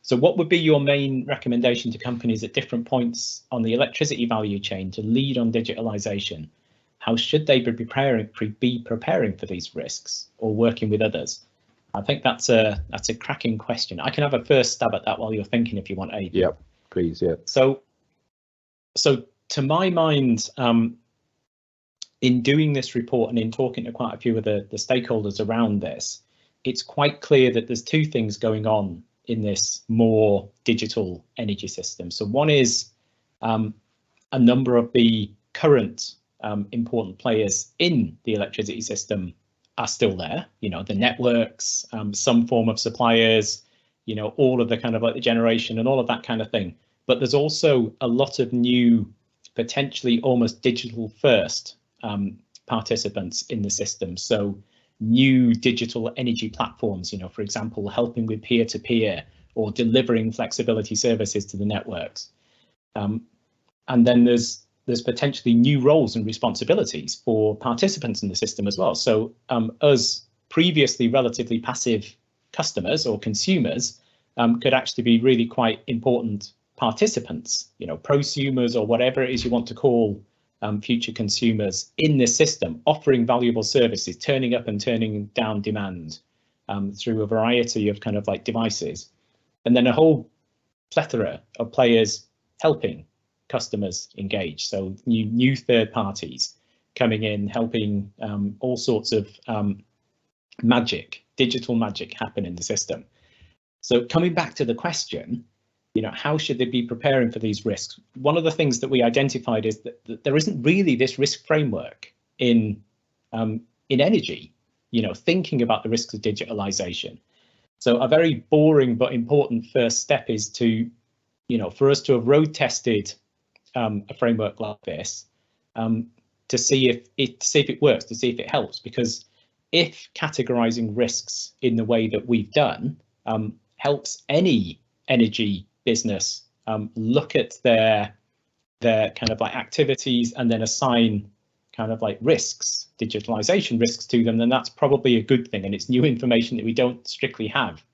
C: So what would be your main recommendation to companies at different points on the electricity value chain to lead on digitalization? How should they be preparing for these risks or working with others? I think that's a cracking question. I can have a first stab at that while you're thinking if you want, Aidan.
B: Yeah, please, yeah.
C: So to my mind, in doing this report and in talking to quite a few of the stakeholders around this, it's quite clear that there's two things going on in this more digital energy system. So one is a number of the current important players in the electricity system are still there, the networks, some form of suppliers, all of the kind of like the generation and all of that kind of thing. But there's also a lot of new, potentially almost digital first participants in the system. So new digital energy platforms, for example, helping with peer-to-peer or delivering flexibility services to the networks. And then there's potentially new roles and responsibilities for participants in the system as well. So us previously relatively passive customers or consumers could actually be really quite important participants, prosumers or whatever it is you want to call future consumers in this system, offering valuable services, turning up and turning down demand through a variety of kind of like devices. And then a whole plethora of players helping customers engage. So new third parties coming in, helping all sorts of digital magic happen in the system. So coming back to the question, how should they be preparing for these risks? One of the things that we identified is that there isn't really this risk framework in energy, thinking about the risks of digitalization. So a very boring but important first step is to, for us to have road tested a framework like this, to see if it works, to see if it helps. Because if categorizing risks in the way that we've done helps any energy business look at their kind of like activities and then assign kind of like risks, digitalization risks to them, then that's probably a good thing. And it's new information that we don't strictly have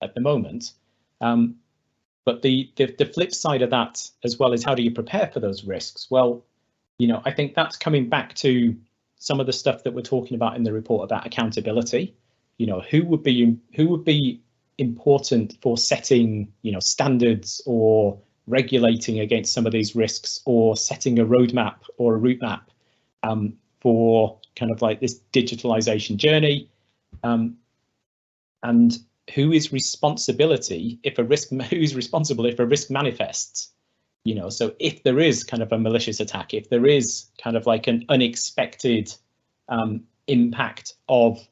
C: at the moment. But the flip side of that as well is, how do you prepare for those risks? Well, I think that's coming back to some of the stuff that we're talking about in the report about accountability. Who would be important for setting, standards or regulating against some of these risks, or setting a roadmap or a route map for kind of like this digitalization journey, and who's responsible if a risk manifests. So if there is kind of a malicious attack, if there is kind of like an unexpected impact of,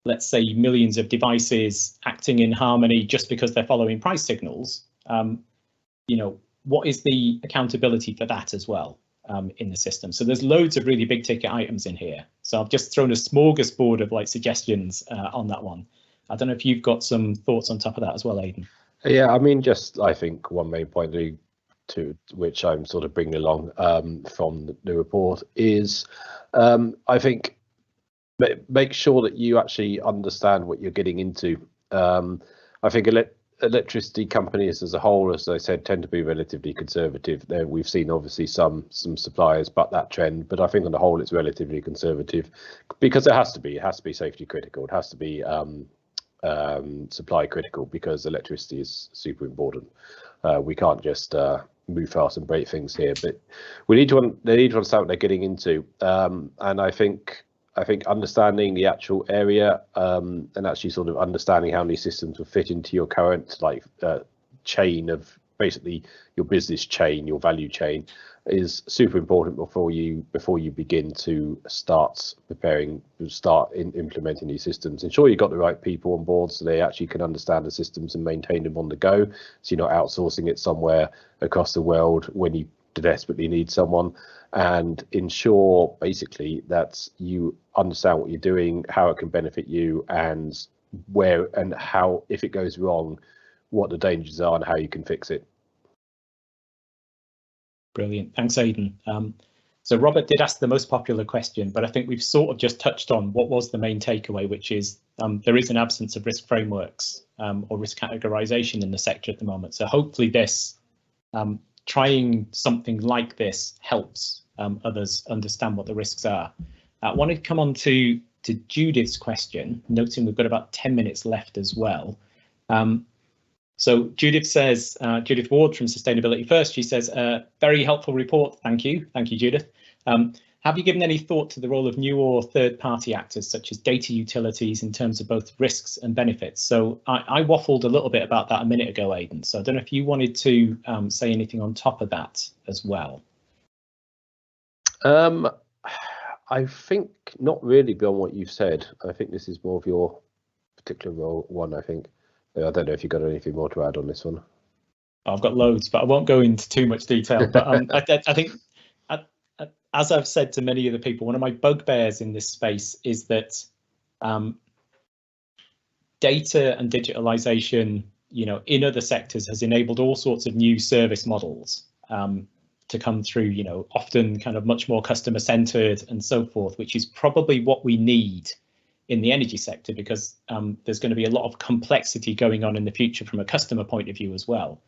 C: let's say, millions of devices acting in harmony just because they're following price signals, what is the accountability for that as well in the system? So there's loads of really big ticket items in here. So I've just thrown a smorgasbord of like suggestions on that one. I don't know if you've got some thoughts on top of that as well, Aidan.
B: Yeah, I mean, I think one main point to which I'm sort of bringing along from the report is, I think, make sure that you actually understand what you're getting into. I think electricity companies as a whole, as I said, tend to be relatively conservative. We've seen obviously some suppliers butt that trend, but I think on the whole it's relatively conservative, because it has to be safety critical. It has to be supply critical, because electricity is super important. We can't just move fast and break things here, but they need to understand what they're getting into. And I think understanding the actual area and actually sort of understanding how many systems will fit into your current chain of basically your business chain, your value chain, is super important before you begin to start implementing these systems. Ensure you've got the right people on board so they actually can understand the systems and maintain them on the go, so you're not outsourcing it somewhere across the world when you desperately need someone. And ensure basically that you understand what you're doing, how it can benefit you, and where and how, if it goes wrong, what the dangers are and how you can fix it.
C: Brilliant, thanks, Aidan. So Robert did ask the most popular question, but I think we've sort of just touched on what was the main takeaway, which is there is an absence of risk frameworks or risk categorization in the sector at the moment. So hopefully this trying something like this helps others understand what the risks are. I want to come on to Judith's question, noting we've got about 10 minutes left as well. So Judith says, Judith Ward from Sustainability First, she says, very helpful report. Thank you, Judith. Have you given any thought to the role of new or third-party actors such as data utilities in terms of both risks and benefits? So I waffled a little bit about that a minute ago, Aidan. So I don't know if you wanted to say anything on top of that as well.
B: I think not really beyond what you've said. I think this is more of your particular role one, I think. I don't know if you've got anything more to add on this one.
C: I've got loads, but I won't go into too much detail. But I think, as I've said to many of the people, one of my bugbears in this space is that Data and digitalization, in other sectors has enabled all sorts of new service models to come through, often kind of much more customer centered and so forth, which is probably what we need in the energy sector, because there's going to be a lot of complexity going on in the future from a customer point of view as well.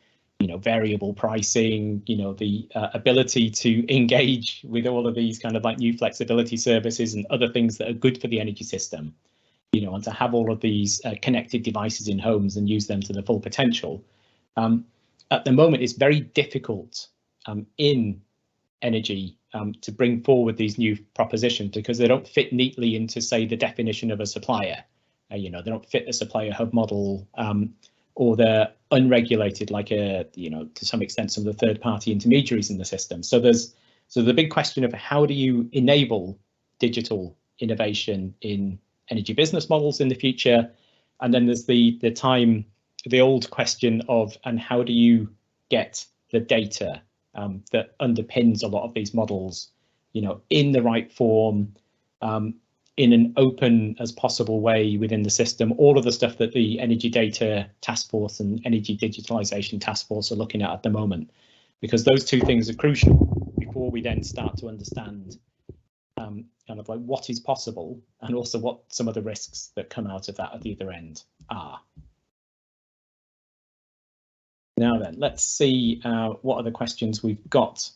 C: Variable pricing, the ability to engage with all of these kind of like new flexibility services and other things that are good for the energy system, and to have all of these connected devices in homes and use them to the full potential. At the moment, it's very difficult in energy to bring forward these new propositions because they don't fit neatly into, say, the definition of a supplier. They don't fit the supplier hub model, or they're unregulated, like to some extent some of the third-party intermediaries in the system. So the big question of how do you enable digital innovation in energy business models in the future, and then there's the old question of, and how do you get the data that underpins a lot of these models, in the right form, in an open as possible way within the system, all of the stuff that the Energy Data Task Force and Energy Digitalisation Task Force are looking at the moment, because those two things are crucial before we then start to understand kind of like what is possible and also what some of the risks that come out of that at the other end are. Now then, let's see what other questions we've got.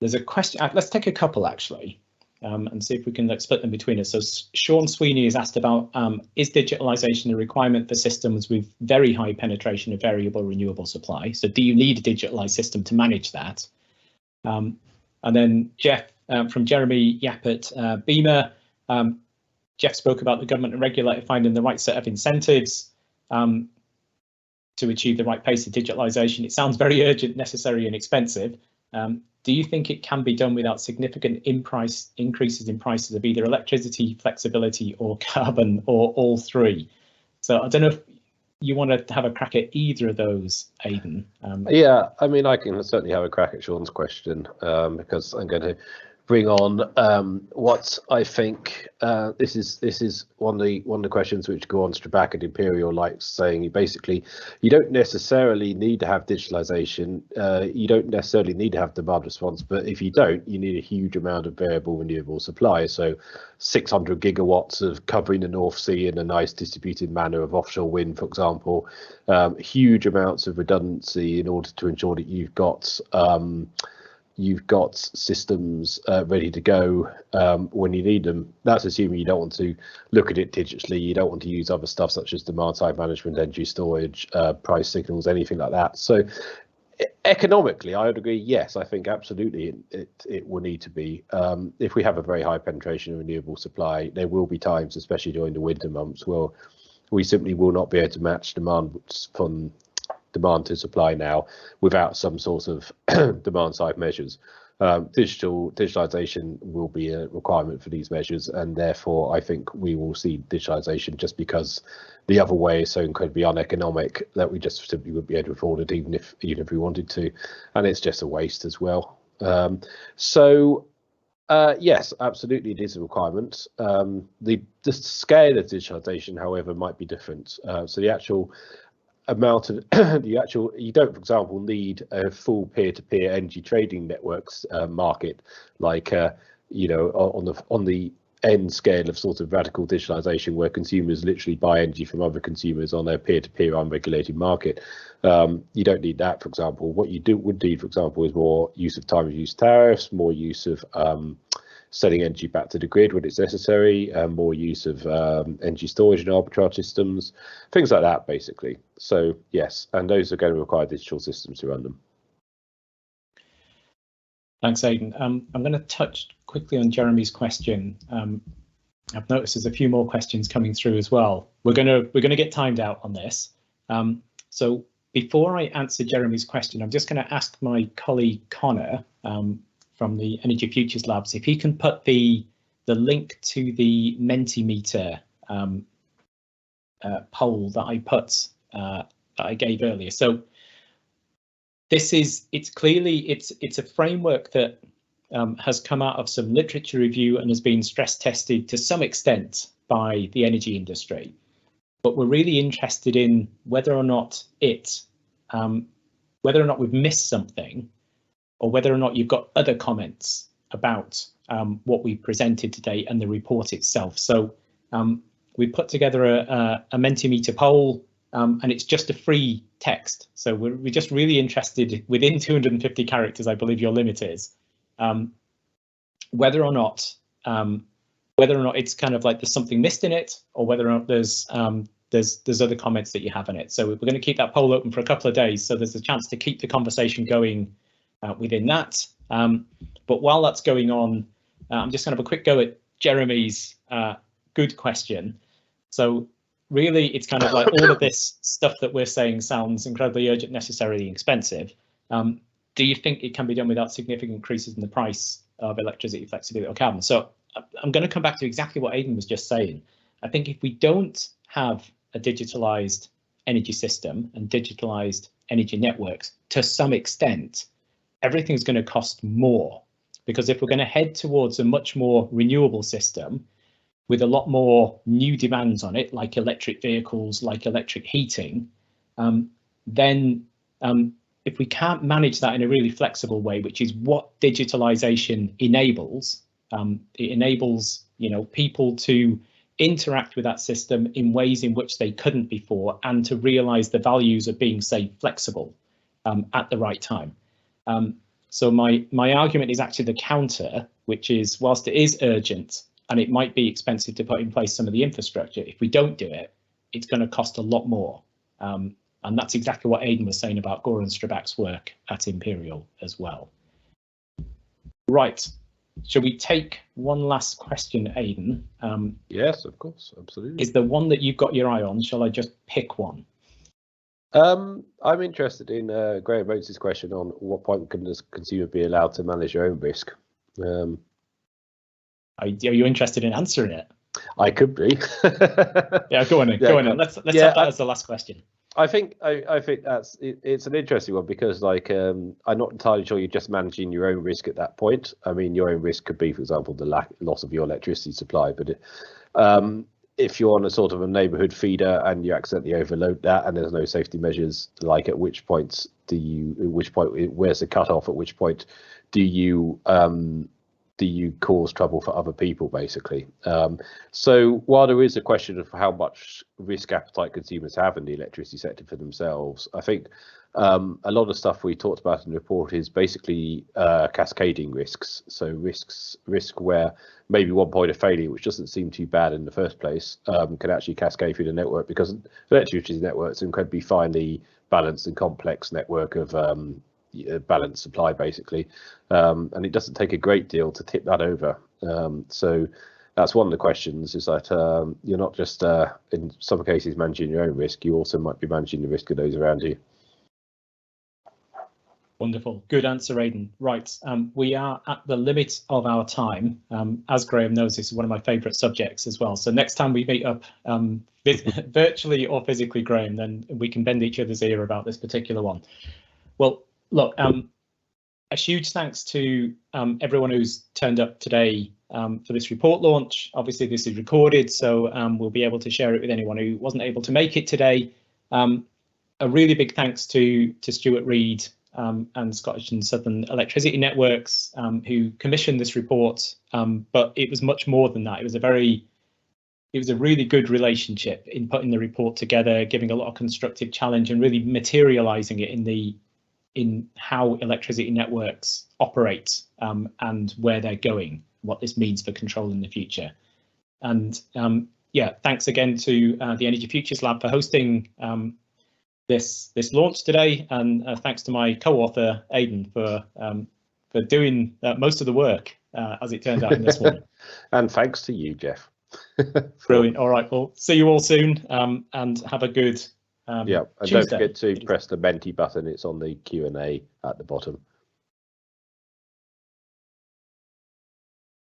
C: There's a question, let's take a couple actually, and see if we can split them between us. So Sean Sweeney has asked about, is digitalisation a requirement for systems with very high penetration of variable renewable supply? So do you need a digitalised system to manage that? And then Jeff, from Jeremy Yap at Beamer, Jeff spoke about the government and regulator finding the right set of incentives to achieve the right pace of digitalisation. It sounds very urgent, necessary and expensive. Do you think it can be done without significant increases in prices of either electricity, flexibility or carbon, or all three? So I don't know if you want to have a crack at either of those, Aidan.
B: Yeah, I mean, I can certainly have a crack at Sean's question, because I'm going to bring on what I think this is one of the questions which go on Strabag and Imperial, like saying you don't necessarily need to have digitalization, you don't necessarily need to have demand response, but if you don't, you need a huge amount of variable renewable supply. So 600 gigawatts of covering the North Sea in a nice distributed manner of offshore wind, for example, huge amounts of redundancy in order to ensure that you've got systems ready to go when you need them. That's assuming you don't want to look at it digitally, you don't want to use other stuff such as demand side management, energy storage, price signals, anything like that. So economically, I would agree, yes, I think absolutely it will need to be. If we have a very high penetration of renewable supply, there will be times, especially during the winter months, where we simply will not be able to match demand from demand to supply now without some sort of demand side measures. Digitalization will be a requirement for these measures, and therefore I think we will see digitalization, just because the other way is so incredibly uneconomic that we just simply wouldn't be able to afford it, even if we wanted to, and it's just a waste as well. Yes, absolutely it is a requirement. The scale of digitalization, however, might be different. So the actual amount of you don't, for example, need a full peer-to-peer energy trading networks market, like on the end scale of sort of radical digitalization, where consumers literally buy energy from other consumers on their peer-to-peer unregulated market. You don't need that, for example. What you would need, for example, is more use of time of use tariffs, more use of selling energy back to the grid when it's necessary, more use of energy storage and arbitrage systems, things like that, basically. So yes, and those are going to require digital systems to run them.
C: Thanks, Aidan. I'm going to touch quickly on Jeremy's question. I've noticed there's a few more questions coming through as well. We're going to get timed out on this. So before I answer Jeremy's question, I'm just going to ask my colleague Connor from the Energy Futures Labs if he can put the link to the Mentimeter poll that I put that I gave earlier. So it's a framework that has come out of some literature review and has been stress tested to some extent by the energy industry. But we're really interested in whether or not we've missed something, or whether or not you've got other comments about what we presented today and the report itself. So we put together a Mentimeter poll, and it's just a free text. So we're just really interested within 250 characters, I believe your limit is, whether or not it's kind of like there's something missed in it, or whether or not there's other comments that you have in it. So we're going to keep that poll open for a couple of days, so there's a chance to keep the conversation going within that. But while that's going on, I'm just going to have a quick go at Jeremy's good question. So really, it's kind of like all of this stuff that we're saying sounds incredibly urgent, necessary, expensive. Do you think it can be done without significant increases in the price of electricity, flexibility, or carbon? So I'm going to come back to exactly what Aidan was just saying. I think if we don't have a digitalized energy system and digitalized energy networks, to some extent, everything's going to cost more, because if we're going to head towards a much more renewable system with a lot more new demands on it, like electric vehicles, like electric heating, then if we can't manage that in a really flexible way, which is what digitalization enables, it enables, you know, people to interact with that system in ways in which they couldn't before, and to realize the values of being, say, flexible at the right time. So my argument is actually the counter, which is, whilst it is urgent and it might be expensive to put in place some of the infrastructure, if we don't do it, it's going to cost a lot more. And that's exactly what Aidan was saying about Gore and Strabak's work at Imperial as well. Right. Shall we take one last question, Aidan?
B: Yes, of course, absolutely.
C: Is there one that you've got your eye on? Shall I just pick one?
B: I'm interested in Graham Rhodes' question on what point can the consumer be allowed to manage their own risk?
C: Are you interested in answering it?
B: I could be.
C: Yeah, go on in. Go on in. Let's have that as the last question.
B: I think that's it's an interesting one, because like I'm not entirely sure you're just managing your own risk at that point. I mean, your own risk could be, for example, the loss of your electricity supply, but if you're on a sort of a neighborhood feeder and you accidentally overload that and there's no safety measures, like at which point where's the cutoff? At which point do you cause trouble for other people, basically? So while there is a question of how much risk appetite consumers have in the electricity sector for themselves, I think a lot of stuff we talked about in the report is basically cascading risks. So risk where maybe one point of failure, which doesn't seem too bad in the first place, can actually cascade through the network, because the electricity network is an incredibly finely balanced and complex network of balanced supply, basically, and it doesn't take a great deal to tip that over. So that's one of the questions, is that you're not just in some cases managing your own risk, you also might be managing the risk of those around you.
C: Wonderful. Good answer, Aidan. Right. We are at the limit of our time. As Graham knows, this is one of my favourite subjects as well. So next time we meet up virtually or physically, Graham, then we can bend each other's ear about this particular one. Well, look, a huge thanks to everyone who's turned up today for this report launch. Obviously, this is recorded, so we'll be able to share it with anyone who wasn't able to make it today. A really big thanks to Stuart Reid and Scottish and Southern Electricity Networks, who commissioned this report, but it was much more than that. It was a really good relationship in putting the report together, giving a lot of constructive challenge, and really materialising it in how electricity networks operate and where they're going, what this means for control in the future. And yeah, thanks again to the Energy Futures Lab for hosting this launch today, and thanks to my co-author Aidan for doing most of the work, as it turns out in this one.
B: And thanks to you, Jeff.
C: Brilliant. All right, well, see you all soon, and have a good
B: yeah, and
C: Tuesday.
B: don't forget to press the Menti button. It's on the Q&A at the bottom.